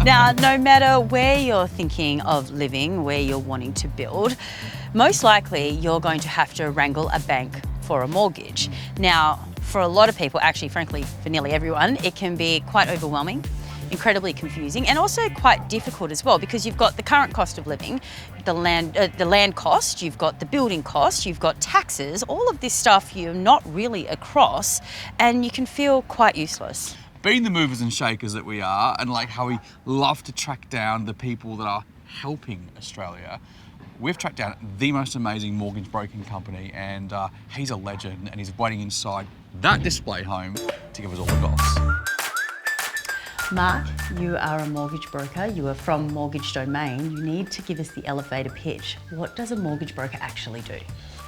Now, no matter where you're thinking of living, where you're wanting to build, most likely you're going to have to wrangle a bank for a mortgage. Now, for a lot of people, actually, frankly, for nearly everyone, it can be quite overwhelming, incredibly confusing, and also quite difficult as well, because you've got the current cost of living, the land cost, you've got the building cost, you've got taxes, all of this stuff you're not really across, and you can feel quite useless. Being the movers and shakers that we are, and like how we love to track down the people that are helping Australia, we've tracked down the most amazing mortgage broking company, and he's a legend, and he's waiting inside that display home to give us all the goss. Mark, you are a mortgage broker. You are from Mortgage Domayne. You need to give us the elevator pitch. What does a mortgage broker actually do?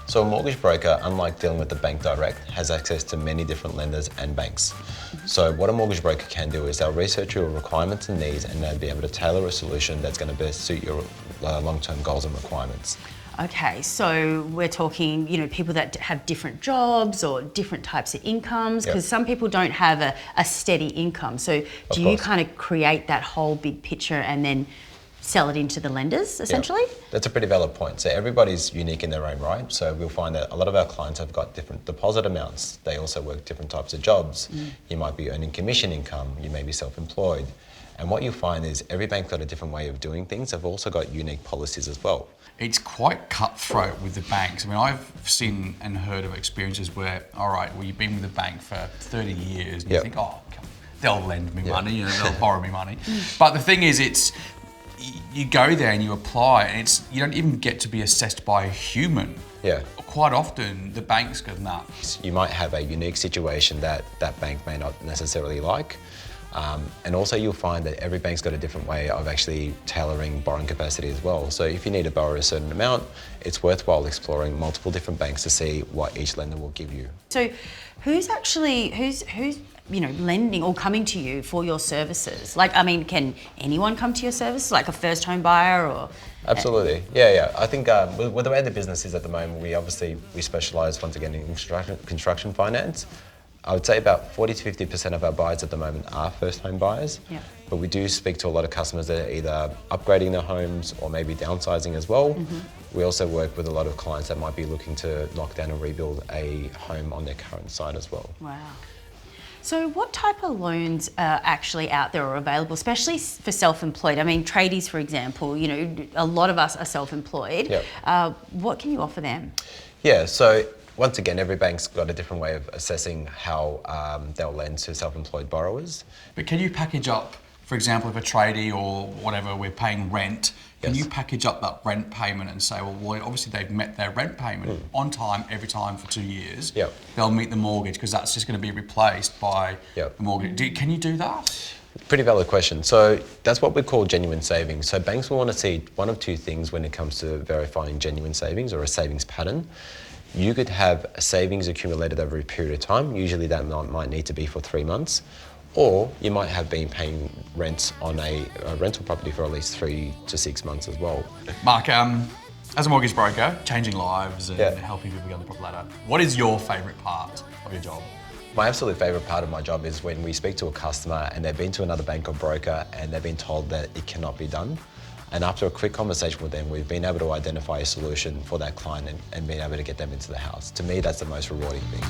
So a mortgage broker, unlike dealing with the bank direct, has access to many different lenders and banks. So what a mortgage broker can do is they'll research your requirements and needs, and they'll be able to tailor a solution that's going to best suit your long-term goals and requirements. Okay, so we're talking, people that have different jobs or different types of incomes, because some people don't have a steady income. So do you kind of create that whole big picture and then sell it into the lenders, essentially? Yeah, that's a pretty valid point. So everybody's unique in their own right. So we'll find that a lot of our clients have got different deposit amounts. They also work different types of jobs. You might be earning commission income. You may be self-employed. And what you'll find is every bank's got a different way of doing things. They've also got unique policies as well. It's quite cutthroat with the banks. I mean, I've seen and heard of experiences where, all right, well, you've been with the bank for 30 years, and you think, oh, they'll lend me money, they'll borrow me money. But the thing is, you go there and you apply, and you don't even get to be assessed by a human. Quite often, the bank's go, nah. You might have a unique situation that that bank may not necessarily like. And also you'll find that every bank's got a different way of actually tailoring borrowing capacity as well. So if you need to borrow a certain amount, it's worthwhile exploring multiple different banks to see what each lender will give you. So who's lending or coming to you for your services? Like, I mean, can anyone come to your services, like a first home buyer or? Absolutely, yeah. I think with the way the business is at the moment, we specialise once again in construction finance. I would say about 40 to 50% of our buyers at the moment are first home buyers, but we do speak to a lot of customers that are either upgrading their homes or maybe downsizing as well. We also work with a lot of clients that might be looking to knock down and rebuild a home on their current site as well. Wow. So what type of loans are actually out there or available, especially for self-employed? I mean, tradies, for example, a lot of us are self-employed. What can you offer them? Yeah, so once again, every bank's got a different way of assessing how they'll lend to self-employed borrowers. But can you package up, for example, if a tradie or whatever, we're paying rent, can you package up that rent payment and say, well, obviously they've met their rent payment on time, every time for 2 years. They'll meet the mortgage because that's just going to be replaced by the mortgage. Can you do that? Pretty valid question. So that's what we call genuine savings. So banks will want to see one of two things when it comes to verifying genuine savings or a savings pattern. You could have a savings accumulated over a period of time. Usually that might need to be for 3 months. Or you might have been paying rent on a rental property for at least 3 to 6 months as well. Mark, as a mortgage broker, changing lives and helping people get on the proper ladder, what is your favourite part of your job? My absolute favourite part of my job is when we speak to a customer and they've been to another bank or broker and they've been told that it cannot be done. And after a quick conversation with them, we've been able to identify a solution for that client and been able to get them into the house. To me, that's the most rewarding thing.